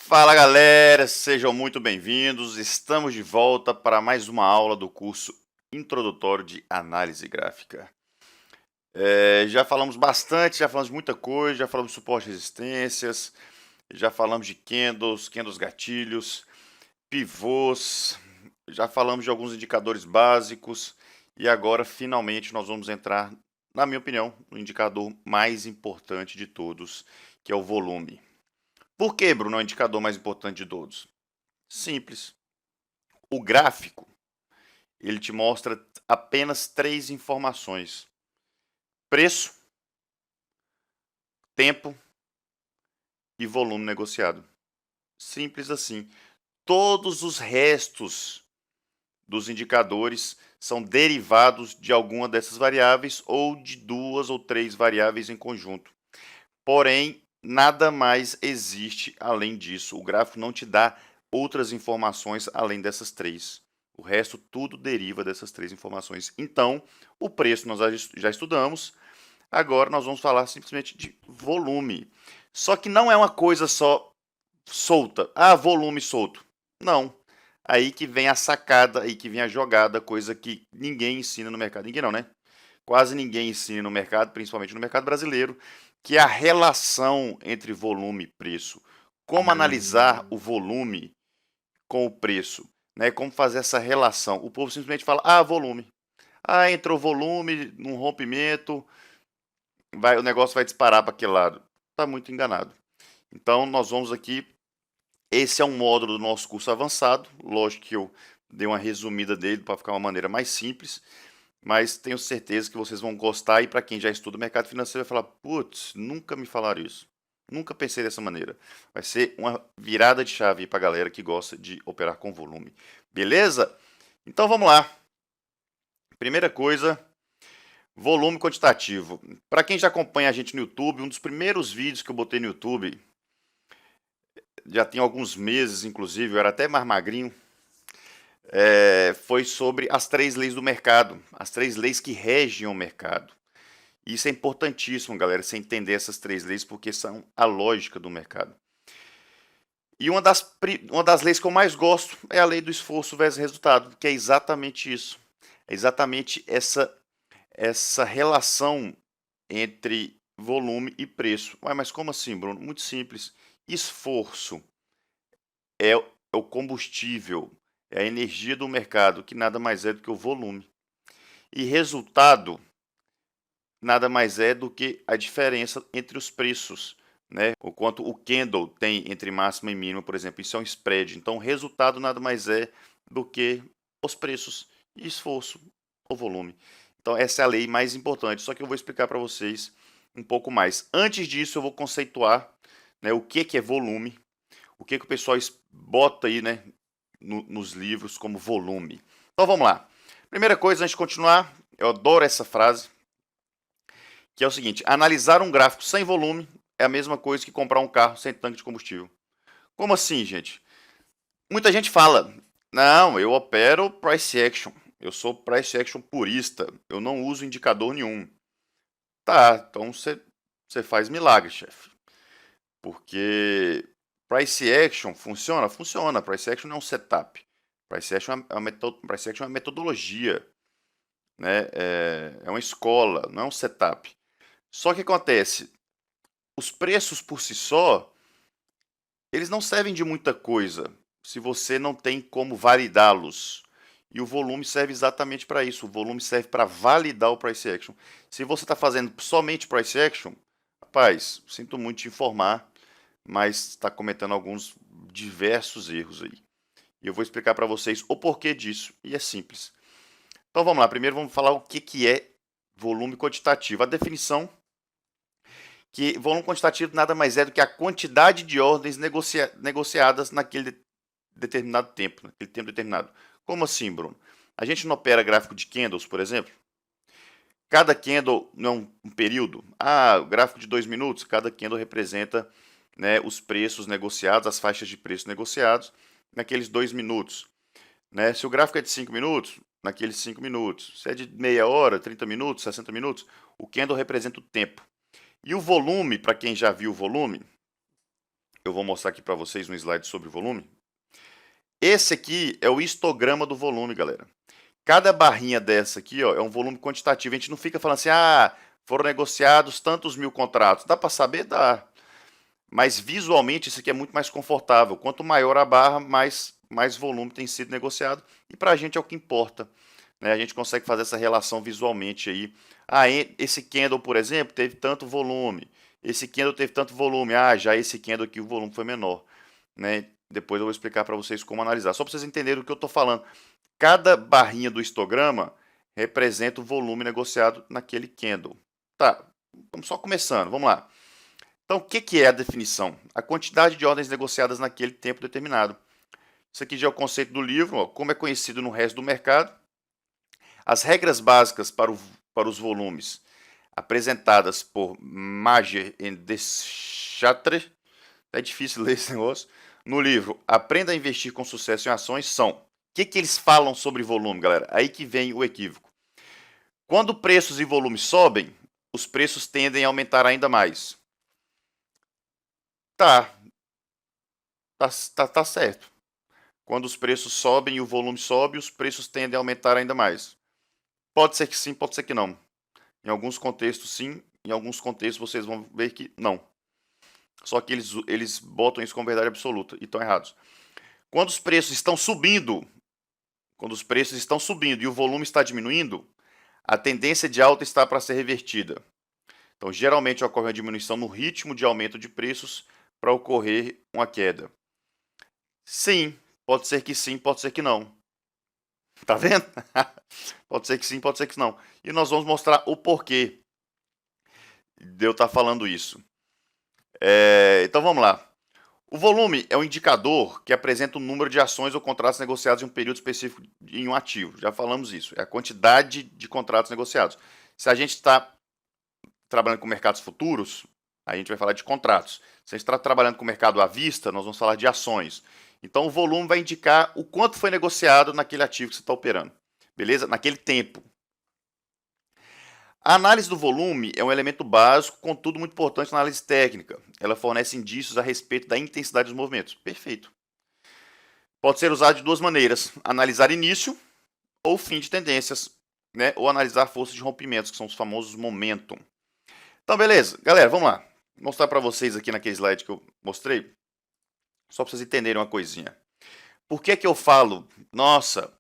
Fala galera, sejam muito bem-vindos. Estamos de volta para mais uma aula do curso Introdutório de Análise Gráfica. Já falamos bastante, já falamos de muita coisa, já falamos de suporte e resistências, já falamos de candles gatilhos, pivôs, já falamos de alguns indicadores básicos e agora finalmente nós vamos entrar, na minha opinião, no indicador mais importante de todos, que é o volume. Por que, Bruno, é o indicador mais importante de todos? Simples. O gráfico, ele te mostra apenas três informações: preço, tempo e volume negociado. Simples assim. Todos os restos dos indicadores são derivados de alguma dessas variáveis ou de duas ou três variáveis em conjunto. Porém, nada mais existe além disso. O gráfico não te dá outras informações além dessas três. O resto tudo deriva dessas três informações. Então, o preço nós já estudamos. Agora nós vamos falar simplesmente de volume. Só que não é uma coisa só solta. Ah, volume solto. Não. Aí que vem a sacada, aí que vem a jogada, coisa que ninguém ensina no mercado. Ninguém não, né? Quase ninguém ensina no mercado, principalmente no mercado brasileiro, que é a relação entre volume e preço. Como analisar o volume com o preço, né? Como fazer essa relação. O povo simplesmente fala: "Ah, volume. Ah, entrou volume num rompimento, o negócio vai disparar para aquele lado". Está muito enganado. Então, nós vamos aqui. Esse é um módulo do nosso curso avançado. Lógico que eu dei uma resumida dele para ficar uma maneira mais simples, mas tenho certeza que vocês vão gostar. E para quem já estuda o mercado financeiro, vai falar: putz, nunca me falaram isso. Nunca pensei dessa maneira. Vai ser uma virada de chave para a galera que gosta de operar com volume. Beleza? Então vamos lá. Primeira coisa, volume quantitativo. Para quem já acompanha a gente no YouTube, um dos primeiros vídeos que eu botei no YouTube, já tem alguns meses, inclusive, eu era até mais magrinho, foi sobre as três leis do mercado, as três leis que regem o mercado. Isso é importantíssimo, galera, você entender essas três leis, porque são a lógica do mercado. E uma das leis que eu mais gosto é a lei do esforço versus resultado, que é exatamente isso. É exatamente essa relação entre volume e preço. Ué, mas como assim, Bruno? Muito simples. Esforço é o combustível, é a energia do mercado, que nada mais é do que o volume. E resultado nada mais é do que a diferença entre os preços, né? O quanto o candle tem entre máxima e mínima, por exemplo, isso é um spread. Então, o resultado nada mais é do que os preços e esforço, o volume. Então, essa é a lei mais importante, só que eu vou explicar para vocês um pouco mais. Antes disso, eu vou conceituar, né, o que é volume, o que o pessoal bota aí, né, nos livros como volume. Então, vamos lá. Primeira coisa, antes de continuar, eu adoro essa frase, que é o seguinte: analisar um gráfico sem volume é a mesma coisa que comprar um carro sem tanque de combustível. Como assim, gente? Muita gente fala: não, eu opero price action, eu sou price action purista, eu não uso indicador nenhum. Tá, então você faz milagre, chefe. Porque price action funciona? Funciona. Price action não é um setup. Price action é uma metodologia, né? É uma escola, não é um setup. Só que acontece, os preços por si só, eles não servem de muita coisa se você não tem como validá-los. E o volume serve exatamente para isso. O volume serve para validar o price action. Se você está fazendo somente price action, rapaz, sinto muito te informar, mas está cometendo alguns diversos erros aí. E eu vou explicar para vocês o porquê disso. E é simples. Então vamos lá. Primeiro vamos falar o que é volume quantitativo. A definição, que volume quantitativo nada mais é do que a quantidade de ordens negociadas naquele determinado tempo, naquele tempo determinado. Como assim, Bruno? A gente não opera gráfico de candles, por exemplo? Cada candle não é um período. Ah, o gráfico de 2 minutos, cada candle representa, né, os preços negociados, as faixas de preço negociados naqueles 2 minutos. Né? Se o gráfico é de 5 minutos, naqueles 5 minutos. Se é de meia hora, 30 minutos, 60 minutos, o candle representa o tempo. E o volume, para quem já viu o volume, eu vou mostrar aqui para vocês um slide sobre volume. Esse aqui é o histograma do volume, galera. Cada barrinha dessa aqui, ó, é um volume quantitativo. A gente não fica falando assim, foram negociados tantos mil contratos. Dá para saber? Dá. Mas visualmente isso aqui é muito mais confortável. Quanto maior a barra, mais volume tem sido negociado. E para a gente é o que importa, né? A gente consegue fazer essa relação visualmente aí. Esse candle, por exemplo, teve tanto volume. Esse candle teve tanto volume. Já esse candle aqui o volume foi menor, né? Depois eu vou explicar para vocês como analisar. Só para vocês entenderem o que eu estou falando. Cada barrinha do histograma representa o volume negociado naquele candle. Tá, vamos só começando, vamos lá. Então, o que é a definição? A quantidade de ordens negociadas naquele tempo determinado. Isso aqui já é o conceito do livro, ó, como é conhecido no resto do mercado. As regras básicas para os volumes apresentadas por Mager e Deschâtres, é difícil ler esse negócio, no livro Aprenda a Investir com Sucesso em Ações são... O que eles falam sobre volume, galera? Aí que vem o equívoco. Quando preços e volumes sobem, os preços tendem a aumentar ainda mais. Tá certo. Quando os preços sobem e o volume sobe, os preços tendem a aumentar ainda mais. Pode ser que sim, pode ser que não. Em alguns contextos sim, em alguns contextos vocês vão ver que não. Só que eles botam isso como verdade absoluta e estão errados. Quando os preços estão subindo, e o volume está diminuindo, a tendência de alta está para ser revertida. Então, geralmente ocorre uma diminuição no ritmo de aumento de preços para ocorrer uma queda. Sim, pode ser que não. Tá vendo? Pode ser que sim, pode ser que não. E nós vamos mostrar o porquê de eu estar falando isso. Então vamos lá. O volume é um indicador que apresenta o número de ações ou contratos negociados em um período específico em um ativo. Já falamos isso. É a quantidade de contratos negociados. Se a gente está trabalhando com mercados futuros, a gente vai falar de contratos. Se a gente está trabalhando com mercado à vista, nós vamos falar de ações. Então o volume vai indicar o quanto foi negociado naquele ativo que você está operando. Beleza? Naquele tempo. A análise do volume é um elemento básico, contudo muito importante na análise técnica. Ela fornece indícios a respeito da intensidade dos movimentos. Perfeito. Pode ser usado de duas maneiras: analisar início ou fim de tendências, né? Ou analisar forças de rompimentos, que são os famosos momentum. Então, beleza. Galera, vamos lá. Vou mostrar para vocês aqui naquele slide que eu mostrei, só para vocês entenderem uma coisinha. Por que eu falo, nossa,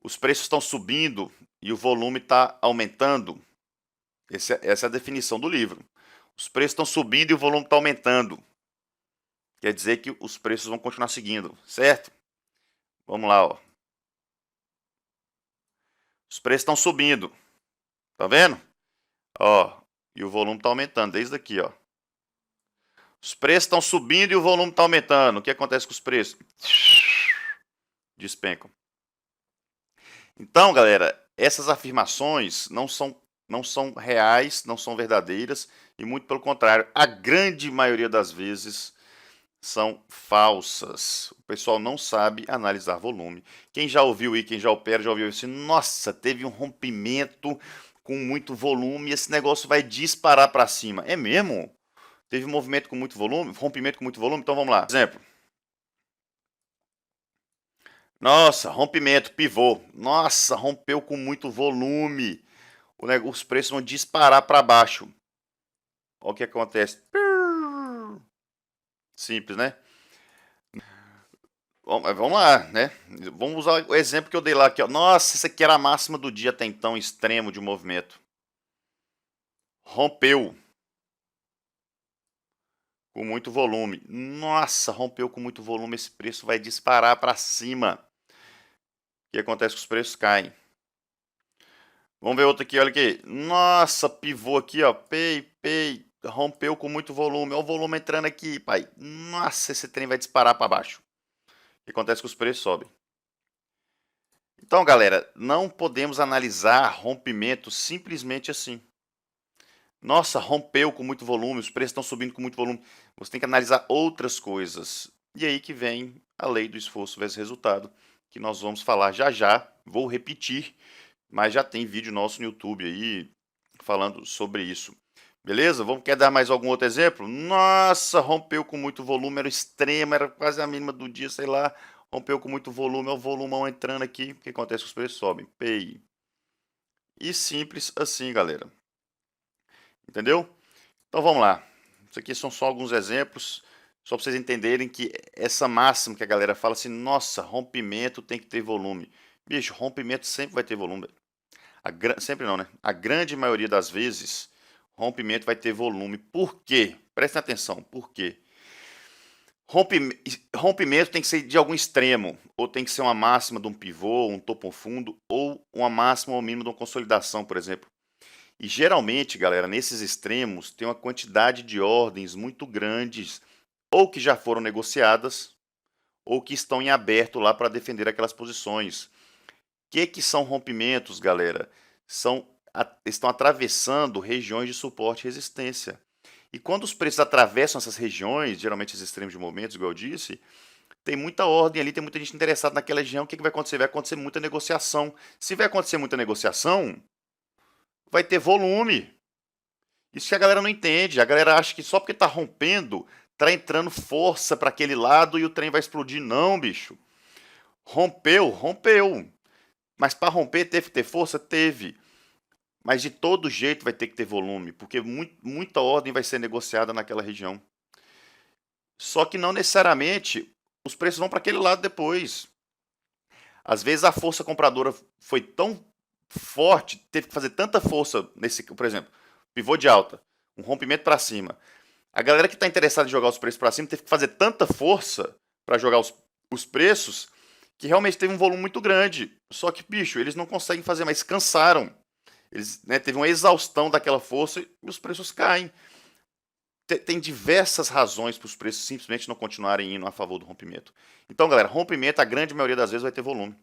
os preços estão subindo e o volume está aumentando? Essa é a definição do livro. Os preços estão subindo e o volume está aumentando. Quer dizer que os preços vão continuar seguindo, certo? Vamos lá, ó. Os preços estão subindo. Tá vendo? Ó, e o volume está aumentando, desde aqui, ó. Os preços estão subindo e o volume está aumentando. O que acontece com os preços? Despencam. Então, galera, essas afirmações não são reais, não são verdadeiras e muito pelo contrário, a grande maioria das vezes são falsas. O pessoal não sabe analisar volume. Quem já ouviu e quem já opera já ouviu assim, nossa, teve um rompimento com muito volume, esse negócio vai disparar para cima. É mesmo? Teve um movimento com muito volume, rompimento com muito volume? Então vamos lá. Exemplo. Nossa, rompimento, pivô. Nossa, rompeu com muito volume. Os preços vão disparar para baixo. Olha o que acontece. Simples, né? Vamos lá, né? Vamos usar o exemplo que eu dei lá aqui. Ó. Nossa, isso aqui era a máxima do dia até então, extremo de movimento. Rompeu com muito volume. Nossa, rompeu com muito volume, esse preço vai disparar para cima. O que acontece? Que os preços caem. Vamos ver outro aqui, olha aqui. Nossa, pivô aqui, ó. Rompeu com muito volume. Olha o volume entrando aqui, pai. Nossa, esse trem vai disparar para baixo. O que acontece? Que os preços sobem. Então, galera, não podemos analisar rompimento simplesmente assim. Nossa, rompeu com muito volume, os preços estão subindo com muito volume. Você tem que analisar outras coisas. E aí que vem a lei do esforço versus resultado, que nós vamos falar já já. Vou repetir, mas já tem vídeo nosso no YouTube aí falando sobre isso. Beleza? Quer dar mais algum outro exemplo? Nossa, rompeu com muito volume, era extremo, era quase a mínima do dia, sei lá. Rompeu com muito volume, é o volumão entrando aqui. O que acontece? Os preços sobem. PI. E simples assim, galera. Entendeu? Então vamos lá. Isso aqui são só alguns exemplos, só para vocês entenderem que essa máxima que a galera fala assim, nossa, rompimento tem que ter volume. Bicho, rompimento sempre vai ter volume. Sempre não, né? A grande maioria das vezes, rompimento vai ter volume. Por quê? Prestem atenção, por quê? Rompimento tem que ser de algum extremo, ou tem que ser uma máxima de um pivô, um topo fundo, ou uma máxima ou mínima de uma consolidação, por exemplo. E geralmente, galera, nesses extremos tem uma quantidade de ordens muito grandes, ou que já foram negociadas, ou que estão em aberto lá para defender aquelas posições. O que são rompimentos, galera? Estão atravessando regiões de suporte e resistência. E quando os preços atravessam essas regiões, geralmente esses extremos de movimentos, igual eu disse, tem muita ordem ali, tem muita gente interessada naquela região. O que vai acontecer? Vai acontecer muita negociação. Se vai acontecer muita negociação, vai ter volume. Isso que a galera não entende. A galera acha que só porque tá rompendo, tá entrando força para aquele lado e o trem vai explodir. Não, bicho. Rompeu, rompeu. Mas para romper teve que ter força? Teve. Mas de todo jeito vai ter que ter volume, porque muita ordem vai ser negociada naquela região. Só que não necessariamente os preços vão para aquele lado depois. Às vezes a força compradora foi tão forte, teve que fazer tanta força nesse, por exemplo, pivô de alta, um rompimento para cima. A galera que está interessada em jogar os preços para cima teve que fazer tanta força para jogar os preços que realmente teve um volume muito grande. Só que, bicho, eles não conseguem fazer mais, cansaram. Eles, né, teve uma exaustão daquela força e os preços caem. Tem diversas razões para os preços simplesmente não continuarem indo a favor do rompimento. Então, galera, rompimento, a grande maioria das vezes vai ter volume.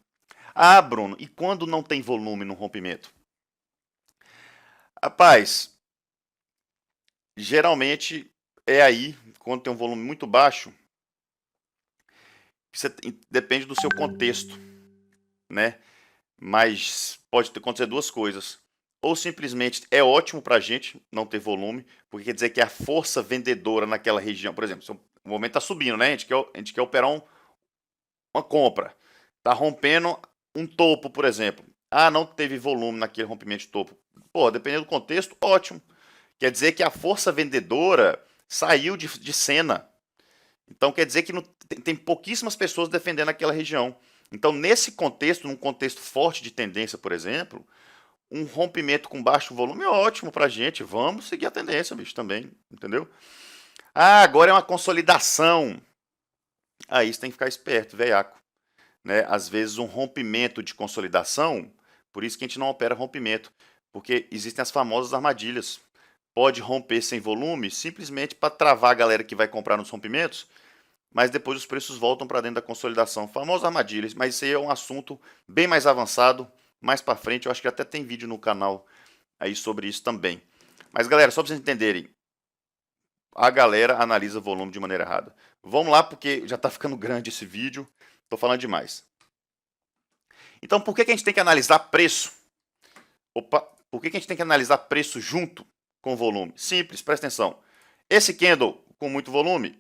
Ah, Bruno, e quando não tem volume no rompimento? Rapaz, geralmente é aí, quando tem um volume muito baixo, depende do seu contexto, né? Mas pode acontecer duas coisas. Ou simplesmente é ótimo para a gente não ter volume, porque quer dizer que a força vendedora naquela região, por exemplo, se o momento está subindo, né? A gente quer operar uma compra. Está rompendo um topo, por exemplo. Ah, não teve volume naquele rompimento de topo. Pô, dependendo do contexto, ótimo. Quer dizer que a força vendedora saiu de cena. Então quer dizer que tem pouquíssimas pessoas defendendo aquela região. Então, nesse contexto, num contexto forte de tendência, por exemplo, um rompimento com baixo volume é ótimo pra gente. Vamos seguir a tendência, bicho, também, entendeu? Ah, agora é uma consolidação. Aí você tem que ficar esperto, velhaco. Né? Às vezes um rompimento de consolidação, por isso que a gente não opera rompimento, porque existem as famosas armadilhas. Pode romper sem volume, simplesmente para travar a galera que vai comprar nos rompimentos, mas depois os preços voltam para dentro da consolidação. Famosas armadilhas, mas isso aí é um assunto bem mais avançado. Mais para frente, eu acho que até tem vídeo no canal aí sobre isso também. Mas galera, só para vocês entenderem, a galera analisa volume de maneira errada. Vamos lá, porque já está ficando grande esse vídeo, estou falando demais. Então, por que a gente tem que analisar preço? Opa, por que a gente tem que analisar preço junto com volume? Simples, presta atenção. Esse candle com muito volume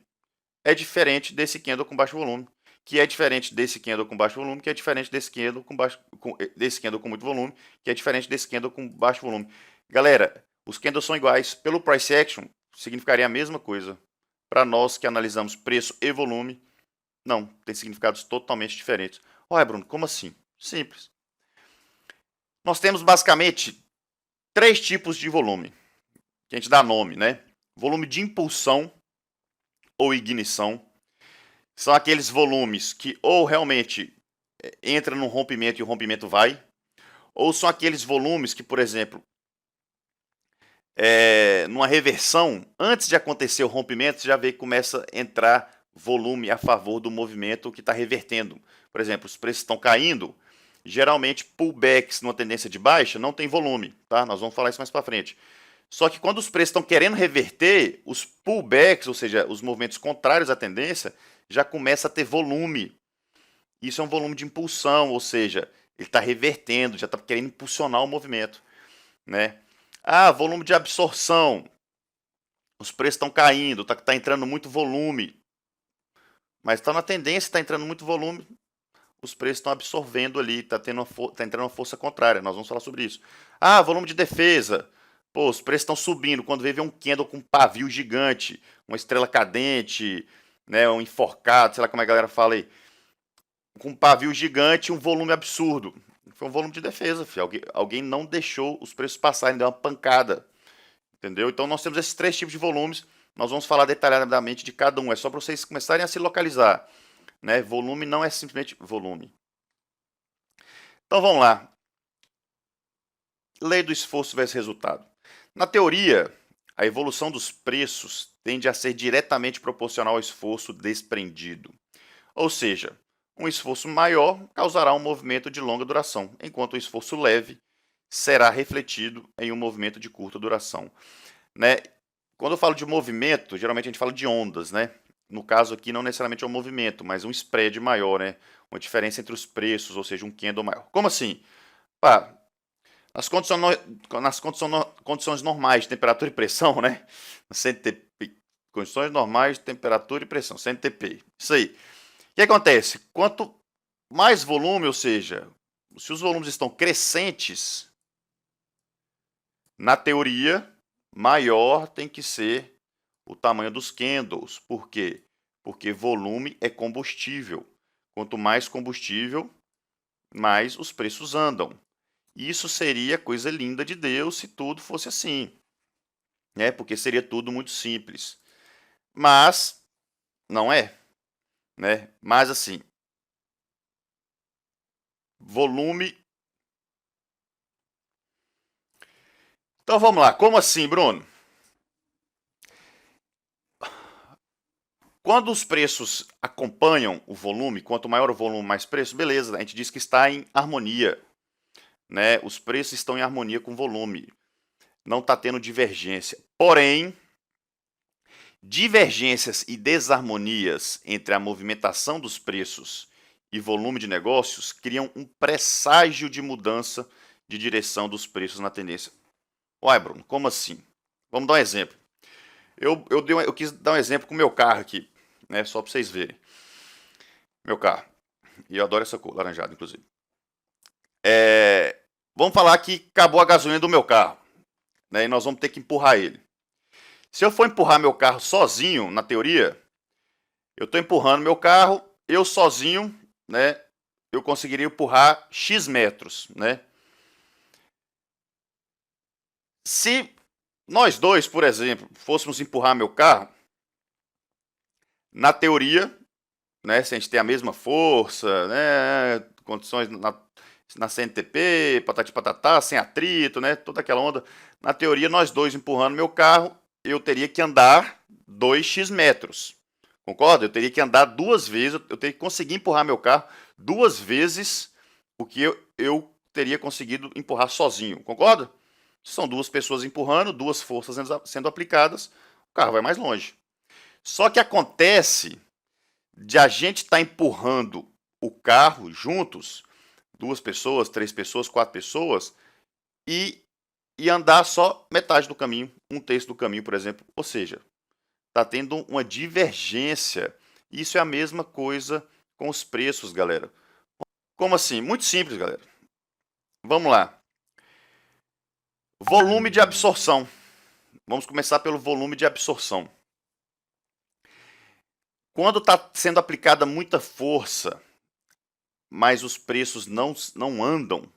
é diferente desse candle com baixo volume, que é diferente desse candle com baixo volume, que é diferente desse candle desse candle com muito volume, que é diferente desse candle com baixo volume. Galera, os candles são iguais. Pelo price action, significaria a mesma coisa. Para nós que analisamos preço e volume, não, tem significados totalmente diferentes. Olha, Bruno, como assim? Simples. Nós temos basicamente três tipos de volume, que a gente dá nome, né? Volume de impulsão ou ignição. São aqueles volumes que ou realmente entra num rompimento e o rompimento vai, ou são aqueles volumes que, por exemplo, numa reversão, antes de acontecer o rompimento, você já vê que começa a entrar volume a favor do movimento que está revertendo. Por exemplo, os preços estão caindo, geralmente pullbacks numa tendência de baixa não tem volume, tá? Nós vamos falar isso mais para frente. Só que quando os preços estão querendo reverter, os pullbacks, ou seja, os movimentos contrários à tendência, já começa a ter volume. Isso é um volume de impulsão, ou seja, ele está revertendo, já está querendo impulsionar o movimento, né? Ah, volume de absorção. os preços estão caindo, tá entrando muito volume, mas está na tendência, está entrando muito volume, os preços estão absorvendo ali, tá entrando uma força contrária, nós vamos falar sobre isso. Ah, volume de defesa, pô, os preços estão subindo, quando vê um candle com um pavio gigante, uma estrela cadente, né, um enforcado, sei lá como a galera fala aí, com um pavio gigante e um volume absurdo. Foi um volume de defesa, filho. Alguém não deixou os preços passarem, deu uma pancada. Entendeu? Então nós temos esses três tipos de volumes. Nós vamos falar detalhadamente de cada um. É só para vocês começarem a se localizar. Né? Volume não é simplesmente volume. Então vamos lá. Lei do esforço versus resultado. Na teoria, a evolução dos preços tende a ser diretamente proporcional ao esforço desprendido. Ou seja, um esforço maior causará um movimento de longa duração, enquanto o esforço leve será refletido em um movimento de curta duração. Né? Quando eu falo de movimento, geralmente a gente fala de ondas, né? No caso aqui, não necessariamente é um movimento, mas um spread maior, né? Uma diferença entre os preços, ou seja, um candle maior. Como assim? Pá, condições normais de temperatura e pressão, né? CNTP, condições normais de temperatura e pressão, CNTP. Isso aí. O que acontece? Quanto mais volume, ou seja, se os volumes estão crescentes, na teoria, maior tem que ser o tamanho dos candles. Por quê? Porque volume é combustível. Quanto mais combustível, mais os preços andam. Isso seria coisa linda de Deus se tudo fosse assim, né? Porque seria tudo muito simples. Mas não é, né? Mas assim, volume. Então vamos lá. Como assim, Bruno? Quando os preços acompanham o volume, quanto maior o volume, mais preço, beleza, a gente diz que está em harmonia, né? Os preços estão em harmonia com o volume. Não está tendo divergência. Porém, divergências e desarmonias entre a movimentação dos preços e volume de negócios criam um presságio de mudança de direção dos preços na tendência. Uai, Bruno, como assim? Vamos dar um exemplo. Eu quis dar um exemplo com o meu carro aqui, né? Só para vocês verem. Meu carro. E eu adoro essa cor, laranjada, inclusive. Vamos falar que acabou a gasolina do meu carro, né? E nós vamos ter que empurrar ele. Se eu for empurrar meu carro sozinho, na teoria, eu estou empurrando meu carro, eu sozinho, né? Eu conseguiria empurrar X metros, né? Se nós dois, por exemplo, fôssemos empurrar meu carro, na teoria, né? Se a gente tem a mesma força, né? Condições na CNTP, patati patatá, sem atrito, né? Toda aquela onda. Na teoria, nós dois empurrando meu carro, eu teria que andar 2x metros. Concorda? Eu teria que andar duas vezes, eu teria que conseguir empurrar meu carro duas vezes o que eu teria conseguido empurrar sozinho. Concorda? São duas pessoas empurrando, duas forças sendo aplicadas, o carro vai mais longe. Só que acontece de a gente estar empurrando o carro juntos, duas pessoas, três pessoas, quatro pessoas, e andar só metade do caminho, um terço do caminho, por exemplo. Ou seja, está tendo uma divergência. Isso é a mesma coisa com os preços, galera. Como assim? Muito simples, galera. Vamos lá. Volume de absorção. Vamos começar pelo volume de absorção. Quando está sendo aplicada muita força, mas os preços não andam,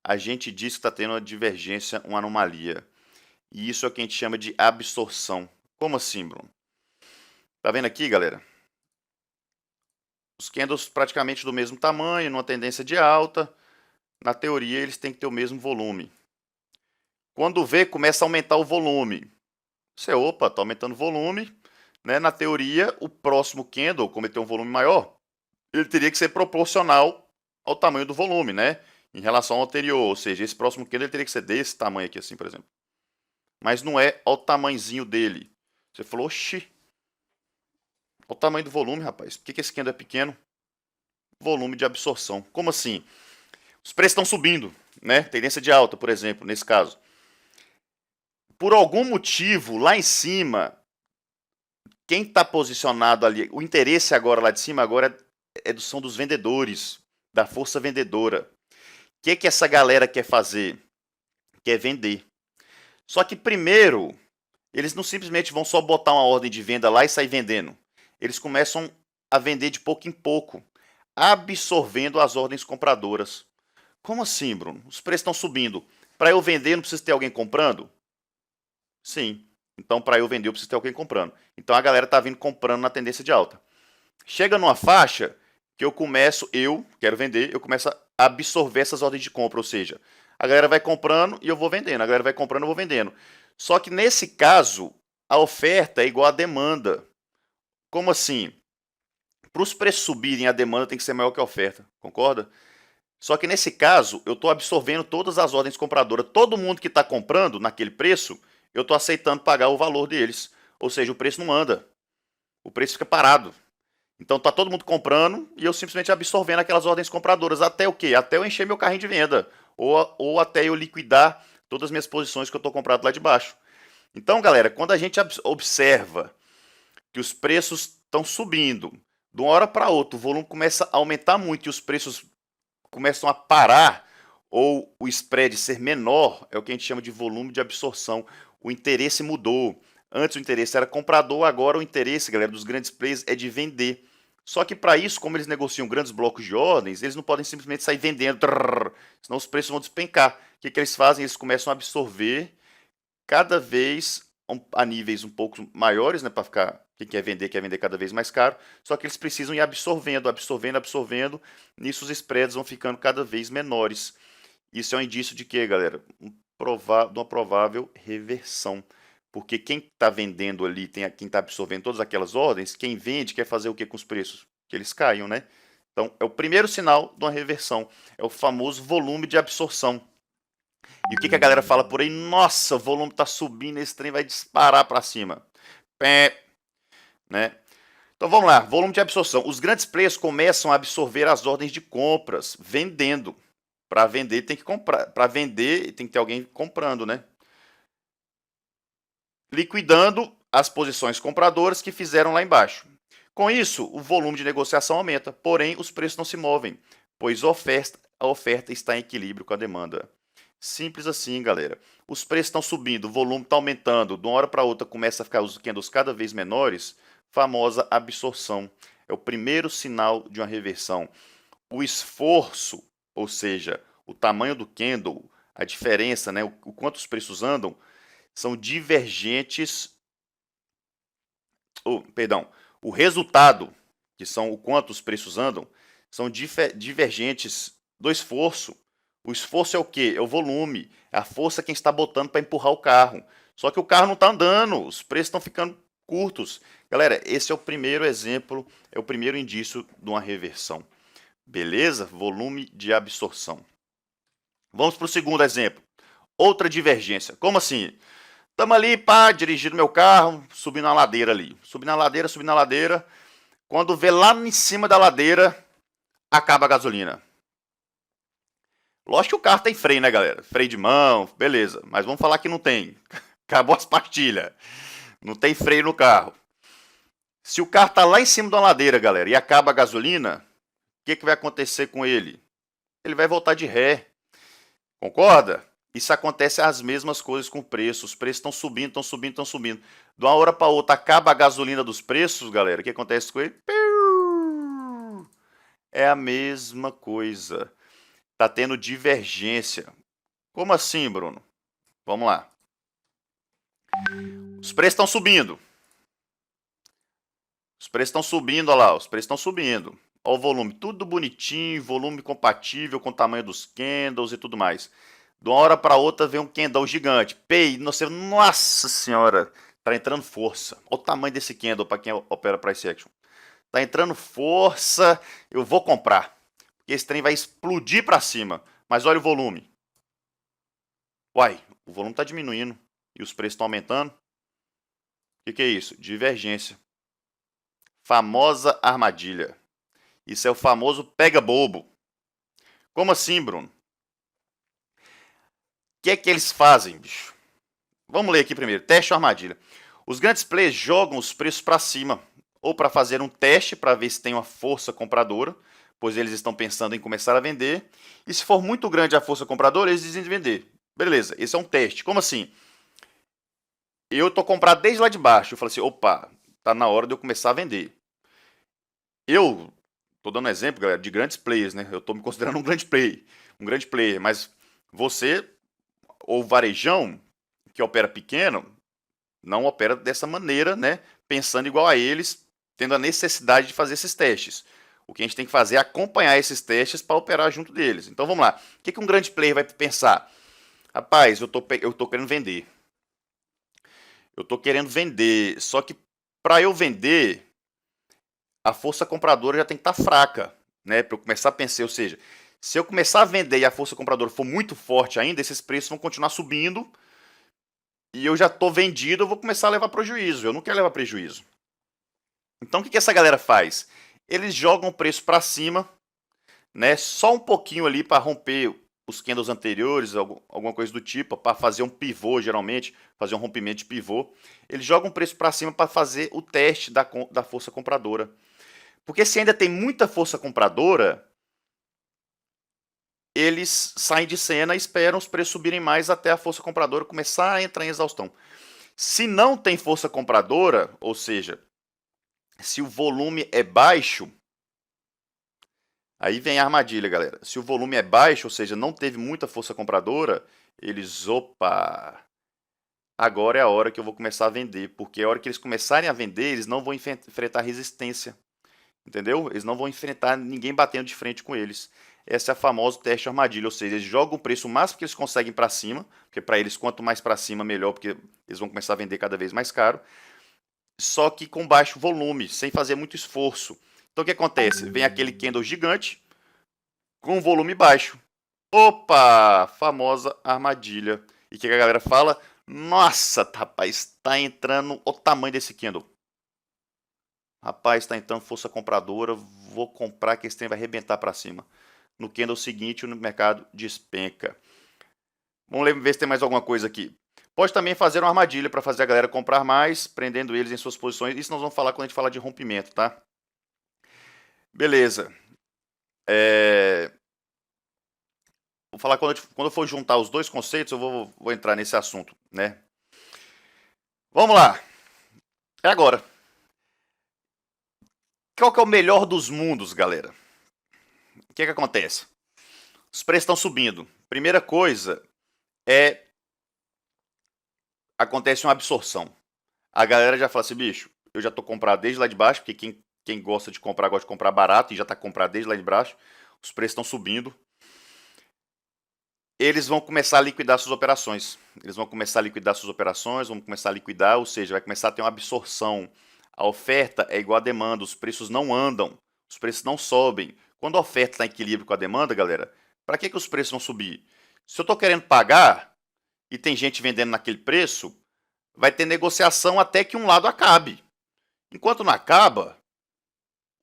a gente diz que está tendo uma divergência, uma anomalia. E isso é o que a gente chama de absorção. Como assim, Bruno? Tá vendo aqui, galera? Os candles praticamente do mesmo tamanho, numa tendência de alta. Na teoria, eles têm que ter o mesmo volume. Quando vê, começa a aumentar o volume. Você, opa, está aumentando o volume. Né? Na teoria, o próximo candle, como ele tem um volume maior, ele teria que ser proporcional ao tamanho do volume, né? Em relação ao anterior. Ou seja, esse próximo candle ele teria que ser desse tamanho aqui, assim, por exemplo. Mas não é ao tamanhozinho dele. Você falou, oxi, olha o tamanho do volume, rapaz. Por que esse candle é pequeno? Volume de absorção. Como assim? Os preços estão subindo, né? Tendência de alta, por exemplo, nesse caso. por algum motivo, lá em cima, quem está posicionado ali, o interesse agora lá de cima agora são dos vendedores, da força vendedora. O que essa galera quer fazer? Quer vender. Só que primeiro, eles não simplesmente vão só botar uma ordem de venda lá e sair vendendo. Eles começam a vender de pouco em pouco, absorvendo as ordens compradoras. Como assim, Bruno? Os preços estão subindo. Para eu vender, não precisa ter alguém comprando? Sim. Então, para eu vender, eu preciso ter alguém comprando. Então, a galera está vindo comprando na tendência de alta. Chega numa faixa que eu quero vender, eu começo a absorver essas ordens de compra. Ou seja, a galera vai comprando e eu vou vendendo. A galera vai comprando e eu vou vendendo. Só que nesse caso, a oferta é igual à demanda. Como assim? Para os preços subirem, a demanda tem que ser maior que a oferta. Concorda? Só que nesse caso, eu estou absorvendo todas as ordens compradoras. Todo mundo que está comprando naquele preço, eu estou aceitando pagar o valor deles. Ou seja, o preço não anda. O preço fica parado. Então está todo mundo comprando e eu simplesmente absorvendo aquelas ordens compradoras. Até o quê? Até eu encher meu carrinho de venda. Ou até eu liquidar todas as minhas posições que eu estou comprado lá de baixo. Então, galera, quando a gente observa que os preços estão subindo, de uma hora para outra o volume começa a aumentar muito e os preços começam a parar, ou o spread ser menor, é o que a gente chama de volume de absorção. O interesse mudou. Antes o interesse era comprador, agora o interesse, galera, dos grandes players é de vender. Só que para isso, como eles negociam grandes blocos de ordens, eles não podem simplesmente sair vendendo, senão os preços vão despencar. O que eles fazem? Eles começam a absorver cada vez a níveis um pouco maiores, né, para ficar, quem quer vender cada vez mais caro, só que eles precisam ir absorvendo, nisso os spreads vão ficando cada vez menores. Isso é um indício de quê, galera? De uma provável reversão. Porque quem está vendendo ali, quem está absorvendo todas aquelas ordens, quem vende quer fazer o que com os preços? Que eles caiam, né? Então, é o primeiro sinal de uma reversão. É o famoso volume de absorção. E o que a galera fala por aí? Nossa, o volume está subindo, esse trem vai disparar para cima. Pé, né? Então vamos lá, volume de absorção. Os grandes players começam a absorver as ordens de compras, vendendo. Para vender tem que comprar, para vender tem que ter alguém comprando, né? Liquidando as posições compradoras que fizeram lá embaixo. Com isso, o volume de negociação aumenta, porém os preços não se movem, pois a oferta está em equilíbrio com a demanda. Simples assim, galera. Os preços estão subindo, o volume está aumentando, de uma hora para outra começa a ficar os candles cada vez menores, famosa absorção. É o primeiro sinal de uma reversão. O esforço, ou seja, o tamanho do candle, a diferença, né, o quanto os preços andam, são divergentes. Perdão, o resultado, que são o quanto os preços andam, são divergentes do esforço. O esforço é o quê? É o volume, é a força que a gente está botando para empurrar o carro. Só que o carro não está andando, os preços estão ficando curtos. Galera, esse é o primeiro exemplo, é o primeiro indício de uma reversão. Beleza? Volume de absorção. Vamos para o segundo exemplo. Outra divergência. Como assim? Estamos ali, pá, dirigindo meu carro, subindo a ladeira ali. Subindo a ladeira. Quando vê lá em cima da ladeira, acaba a gasolina. Lógico que o carro tem freio, né, galera? Freio de mão, beleza. Mas vamos falar que não tem. Acabou as pastilhas. Não tem freio no carro. Se o carro tá lá em cima da ladeira, galera, e acaba a gasolina, o que vai acontecer com ele? Ele vai voltar de ré. Concorda? Isso acontece as mesmas coisas com o preço. Os preços estão subindo, estão subindo, estão subindo. De uma hora para outra acaba a gasolina dos preços, galera. O que acontece com ele? É a mesma coisa. Tá tendo divergência. Como assim, Bruno? Vamos lá. Os preços estão subindo. Os preços estão subindo, olha lá. Os preços estão subindo. Olha o volume, tudo bonitinho, volume compatível com o tamanho dos candles e tudo mais. De uma hora para outra vem um candle gigante. Nossa senhora, tá entrando força. Olha o tamanho desse candle para quem opera price action. Tá entrando força, eu vou comprar. Porque esse trem vai explodir para cima. Mas olha o volume. Uai, o volume está diminuindo e os preços estão aumentando. O que é isso? Divergência. Famosa armadilha. Isso é o famoso pega bobo. Como assim, Bruno? O que é que eles fazem, bicho? Vamos ler aqui primeiro. Teste ou armadilha. Os grandes players jogam os preços para cima, ou para fazer um teste para ver se tem uma força compradora, pois eles estão pensando em começar a vender. E se for muito grande a força compradora, eles dizem de vender. Beleza, esse é um teste. Como assim? Eu tô comprado desde lá de baixo. Eu falei assim, opa, tá na hora de eu começar a vender. Eu tô dando um exemplo, galera, de grandes players, né? Eu tô me considerando um grande player, mas você ou varejão que opera pequeno, não opera dessa maneira, né? Pensando igual a eles, tendo a necessidade de fazer esses testes. O que a gente tem que fazer é acompanhar esses testes para operar junto deles. Então vamos lá. O que um grande player vai pensar? Rapaz, eu tô querendo vender. Eu tô querendo vender, só que para eu vender, a força compradora já tem que estar fraca, né? Para eu começar a pensar, ou seja, se eu começar a vender e a força compradora for muito forte ainda, esses preços vão continuar subindo e eu já estou vendido, eu vou começar a levar prejuízo. Eu não quero levar prejuízo. Então o que essa galera faz? Eles jogam o preço para cima, né? Só um pouquinho ali para romper os candles anteriores, alguma coisa do tipo, para fazer um pivô, geralmente, fazer um rompimento de pivô. Eles jogam o preço para cima para fazer o teste da força compradora. Porque se ainda tem muita força compradora, eles saem de cena e esperam os preços subirem mais até a força compradora começar a entrar em exaustão. Se não tem força compradora, ou seja, se o volume é baixo, aí vem a armadilha, galera. Se o volume é baixo, ou seja, não teve muita força compradora, eles, opa, agora é a hora que eu vou começar a vender, porque a hora que eles começarem a vender, eles não vão enfrentar resistência, entendeu? Eles não vão enfrentar ninguém batendo de frente com eles. Essa é a famosa teste armadilha, ou seja, eles jogam o preço o máximo que eles conseguem para cima, porque para eles quanto mais para cima melhor, porque eles vão começar a vender cada vez mais caro, só que com baixo volume, sem fazer muito esforço. Então o que acontece? Vem aquele candle gigante com volume baixo. Opa! Famosa armadilha. E o que a galera fala? Nossa, rapaz, tá entrando o tamanho desse candle. Rapaz, tá entrando força compradora, vou comprar que esse trem vai arrebentar para cima. No candle seguinte, o mercado despenca. Vamos ver se tem mais alguma coisa aqui. Pode também fazer uma armadilha para fazer a galera comprar mais, prendendo eles em suas posições. Isso nós vamos falar quando a gente falar de rompimento, tá? Beleza. Vou falar quando eu for juntar os dois conceitos, eu vou entrar nesse assunto, né? Vamos lá. É agora. Qual que é o melhor dos mundos, galera? O que acontece? Os preços estão subindo. Primeira coisa é acontece uma absorção. A galera já fala assim, bicho, eu já tô comprado desde lá de baixo, porque quem gosta de comprar, gosta de comprar barato e já tá comprado desde lá de baixo. Os preços estão subindo. Eles vão começar a liquidar suas operações. Vão começar a liquidar, ou seja, vai começar a ter uma absorção. A oferta é igual à demanda, os preços não andam, os preços não sobem. Quando a oferta está em equilíbrio com a demanda, galera, para que os preços vão subir? Se eu estou querendo pagar e tem gente vendendo naquele preço, vai ter negociação até que um lado acabe. Enquanto não acaba,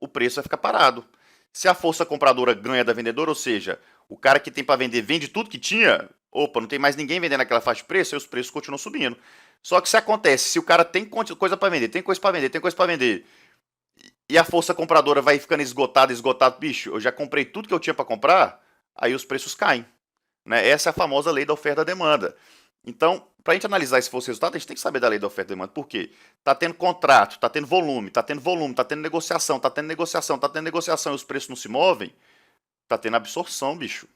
o preço vai ficar parado. Se a força compradora ganha da vendedora, ou seja, o cara que tem para vender vende tudo que tinha, opa, não tem mais ninguém vendendo aquela faixa de preço, aí os preços continuam subindo. Só que se acontece, se o cara tem coisa para vender, tem coisa para vender, e a força compradora vai ficando esgotado, bicho, eu já comprei tudo que eu tinha para comprar, aí os preços caem. Né? Essa é a famosa lei da oferta e da demanda. Então, para a gente analisar esse fosse resultado, a gente tem que saber da lei da oferta e demanda. Por quê? Está tendo contrato, está tendo volume, está tendo negociação, e os preços não se movem, está tendo absorção, bicho.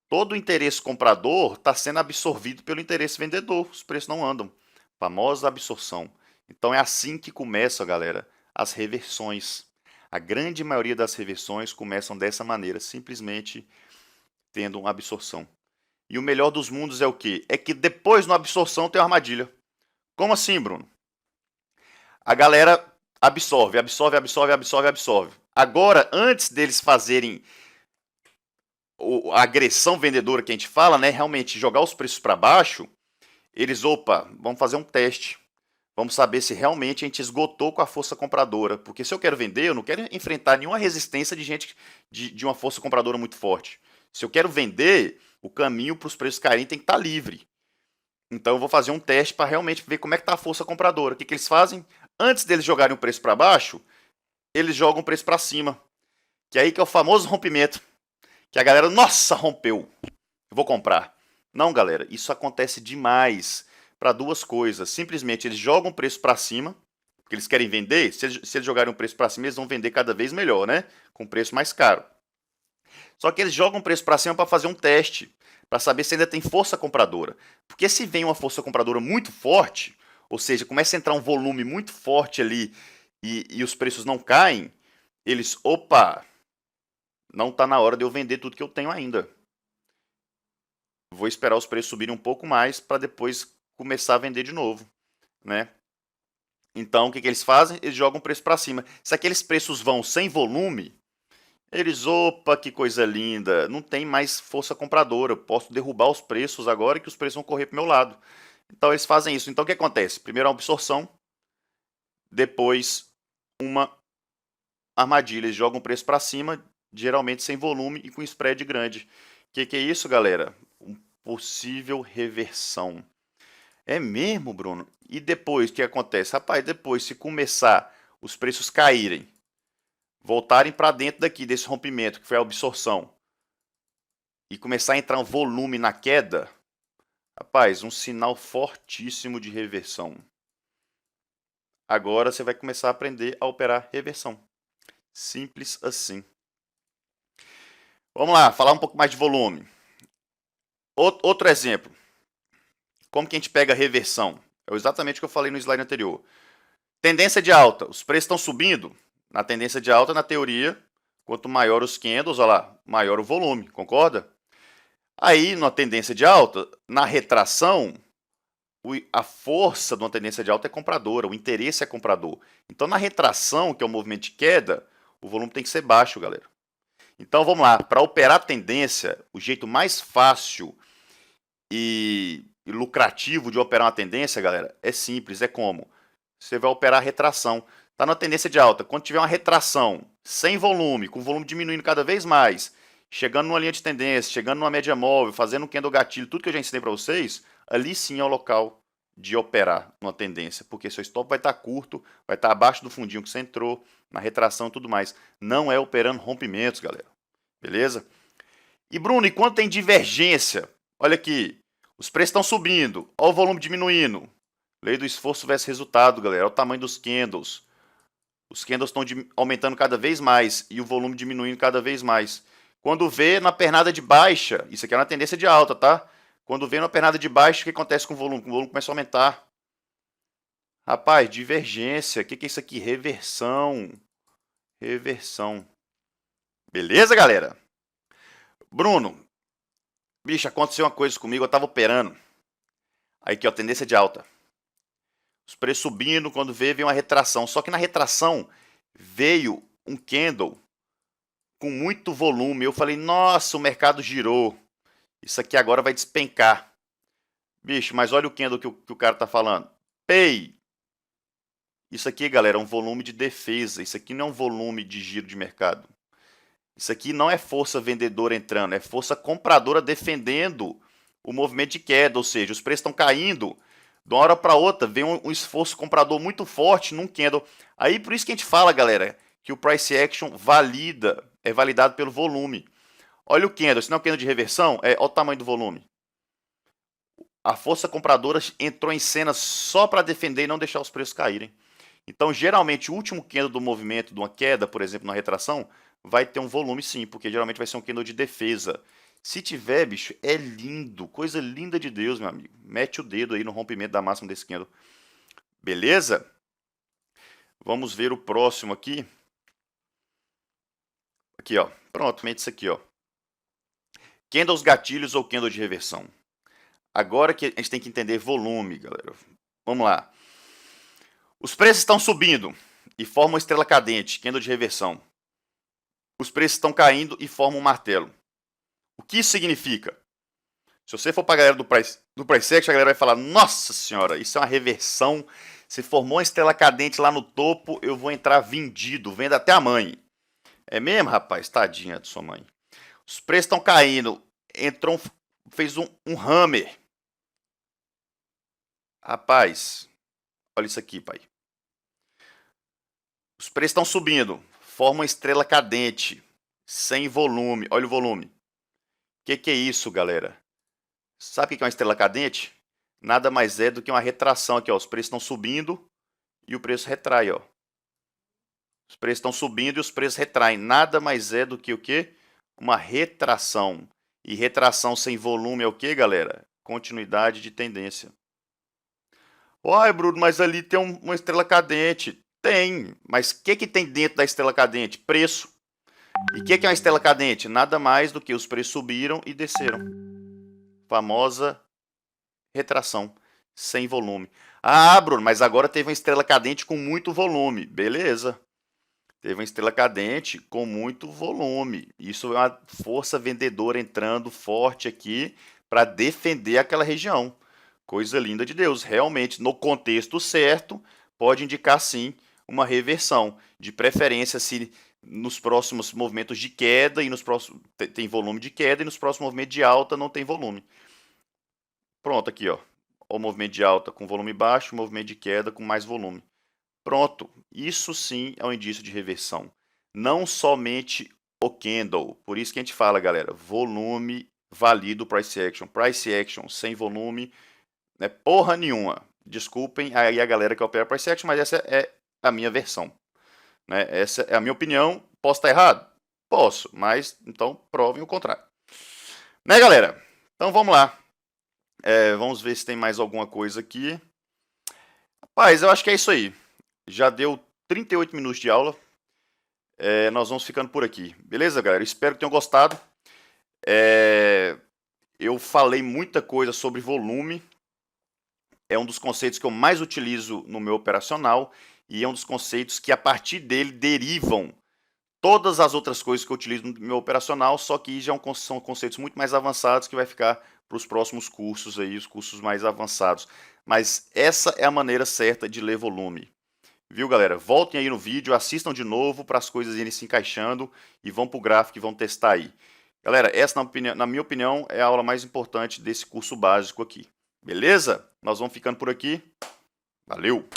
Todo o interesse comprador está sendo absorvido pelo interesse vendedor. Os preços não andam. Famosa absorção. Então é assim que começa, galera, as reversões. A grande maioria das reversões começam dessa maneira, simplesmente tendo uma absorção. E o melhor dos mundos é o quê? É que depois na absorção tem uma armadilha. Como assim, Bruno? A galera absorve. Agora, antes deles fazerem a agressão vendedora que a gente fala, né, realmente jogar os preços para baixo, eles, opa, vamos fazer um teste. Vamos saber se realmente a gente esgotou com a força compradora. Porque se eu quero vender, eu não quero enfrentar nenhuma resistência de gente de uma força compradora muito forte. Se eu quero vender, o caminho para os preços caírem tem que estar livre. Então eu vou fazer um teste para realmente ver como é que está a força compradora. O que eles fazem? Antes deles jogarem o preço para baixo, eles jogam o preço para cima. Que é aí que é o famoso rompimento. Que a galera, nossa, rompeu. Eu vou comprar. Não, galera, isso acontece demais para duas coisas. Simplesmente eles jogam o preço para cima, porque eles querem vender. Se eles jogarem o preço para cima, eles vão vender cada vez melhor, né? Com preço mais caro. Só que eles jogam o preço para cima para fazer um teste, para saber se ainda tem força compradora. Porque se vem uma força compradora muito forte, ou seja, começa a entrar um volume muito forte ali e os preços não caem, eles, opa, não está na hora de eu vender tudo que eu tenho ainda. Vou esperar os preços subirem um pouco mais para depois começar a vender de novo, né? Então, o que eles fazem? Eles jogam o preço para cima. Se aqueles preços vão sem volume, eles, opa, que coisa linda, não tem mais força compradora, eu posso derrubar os preços agora que os preços vão correr para o meu lado. Então, eles fazem isso. Então, o que acontece? Primeiro, a absorção, depois, uma armadilha. Eles jogam o preço para cima, geralmente sem volume e com spread grande. O que é isso, galera? Possível reversão. É mesmo, Bruno? E depois, o que acontece? Rapaz, depois, se começar os preços caírem, voltarem para dentro daqui desse rompimento, que foi a absorção, e começar a entrar um volume na queda, rapaz, um sinal fortíssimo de reversão. Agora você vai começar a aprender a operar reversão. Simples assim. Vamos lá, falar um pouco mais de volume. Outro exemplo. Como que a gente pega a reversão? É exatamente o que eu falei no slide anterior. Tendência de alta. Os preços estão subindo. Na tendência de alta, na teoria, quanto maior os candles, olha lá, maior o volume, concorda? Aí, na tendência de alta, na retração, a força de uma tendência de alta é compradora, o interesse é comprador. Então, na retração, que é o movimento de queda, o volume tem que ser baixo, galera. Então, vamos lá. Para operar a tendência, o jeito mais fácil e lucrativo de operar uma tendência, galera, é simples. É como? Você vai operar a retração. Está na tendência de alta. Quando tiver uma retração sem volume, com o volume diminuindo cada vez mais, chegando numa linha de tendência, chegando numa média móvel, fazendo um candle gatilho, tudo que eu já ensinei para vocês, ali sim é o local de operar uma tendência, porque seu stop vai estar curto, vai estar abaixo do fundinho que você entrou, na retração e tudo mais. Não é operando rompimentos, galera. Beleza? E Bruno, e quando tem divergência? Olha aqui, os preços estão subindo, olha o volume diminuindo. Lei do esforço versus resultado, galera. Olha o tamanho dos candles. Os candles estão aumentando cada vez mais e o volume diminuindo cada vez mais. Quando vê na pernada de baixa, isso aqui é uma tendência de alta, tá? Quando vê na pernada de baixa, o que acontece com o volume? O volume começa a aumentar. Rapaz, divergência. O que é isso aqui? Reversão. Reversão. Beleza, galera? Bruno, bicho, aconteceu uma coisa comigo. Eu tava operando. Aí aqui, ó, tendência de alta. Os preços subindo, quando veio uma retração. Só que na retração veio um candle com muito volume. Eu falei, nossa, o mercado girou. Isso aqui agora vai despencar. Bicho, mas olha o candle que o cara tá falando. Pay. Isso aqui, galera, é um volume de defesa. Isso aqui não é um volume de giro de mercado. Isso aqui não é força vendedora entrando, é força compradora defendendo o movimento de queda. Ou seja, os preços estão caindo. De uma hora para outra, vem um esforço comprador muito forte num candle. Aí, por isso que a gente fala, galera, que o price action é validado pelo volume. Olha o candle, se não é um candle de reversão, olha o tamanho do volume. A força compradora entrou em cena só para defender e não deixar os preços caírem. Então, geralmente, o último candle do movimento, de uma queda, por exemplo, na retração, vai ter um volume sim, porque geralmente vai ser um candle de defesa. Se tiver, bicho, é lindo. Coisa linda de Deus, meu amigo. Mete o dedo aí no rompimento da máxima desse candle. Beleza? Vamos ver o próximo aqui. Aqui, ó. Pronto, mente isso aqui, ó. Candles gatilhos ou candle de reversão. Agora que a gente tem que entender volume, galera. Vamos lá. Os preços estão subindo e formam estrela cadente, candle de reversão. Os preços estão caindo e formam um martelo. O que isso significa? Se você for para a galera do price action, a galera vai falar, nossa senhora, isso é uma reversão. Se formou uma estrela cadente lá no topo, eu vou entrar vendido, vendo até a mãe. É mesmo, rapaz? Tadinha de sua mãe. Os preços estão caindo. Entrou, fez um hammer. Rapaz, olha isso aqui, pai. Os preços estão subindo, forma uma estrela cadente, sem volume. Olha o volume. O que é isso, galera? Sabe o que é uma estrela cadente? Nada mais é do que uma retração aqui, ó. Os preços estão subindo e o preço retrai, ó. Os preços estão subindo e os preços retraem. Nada mais é do que o quê? Uma retração. E retração sem volume é o quê, galera? Continuidade de tendência. Uai, Bruno, mas ali tem uma estrela cadente. Tem, mas o que tem dentro da estrela cadente? Preço. E o que é uma estrela cadente? Nada mais do que os preços subiram e desceram. Famosa retração, sem volume. Ah, Bruno, mas agora teve uma estrela cadente com muito volume. Beleza. Teve uma estrela cadente com muito volume. Isso é uma força vendedora entrando forte aqui para defender aquela região. Coisa linda de Deus. Realmente, no contexto certo, pode indicar sim uma reversão. De preferência, se nos próximos movimentos de queda e nos próximos tem volume de queda e nos próximos movimentos de alta não tem volume. Pronto, aqui, ó. O movimento de alta com volume baixo, o movimento de queda com mais volume. Pronto, isso sim é um indício de reversão. Não somente o candle. Por isso que a gente fala, galera, volume valida o price action. Price action sem volume não é porra nenhuma. Desculpem aí a galera que opera price action, mas essa é a minha versão. Né? Essa é a minha opinião. Posso estar errado? Posso, mas então provem o contrário. Né, galera? Então vamos lá. Vamos ver se tem mais alguma coisa aqui. Rapaz, eu acho que é isso aí. Já deu 38 minutos de aula. Nós vamos ficando por aqui. Beleza, galera? Espero que tenham gostado. Eu falei muita coisa sobre volume. É um dos conceitos que eu mais utilizo no meu operacional. E é um dos conceitos que, a partir dele, derivam todas as outras coisas que eu utilizo no meu operacional. Só que já são conceitos muito mais avançados que vai ficar para os próximos cursos aí, os cursos mais avançados. Mas essa é a maneira certa de ler volume. Viu, galera? Voltem aí no vídeo, assistam de novo para as coisas irem se encaixando e vão para o gráfico e vão testar aí. Galera, essa, na minha opinião, é a aula mais importante desse curso básico aqui. Beleza? Nós vamos ficando por aqui. Valeu!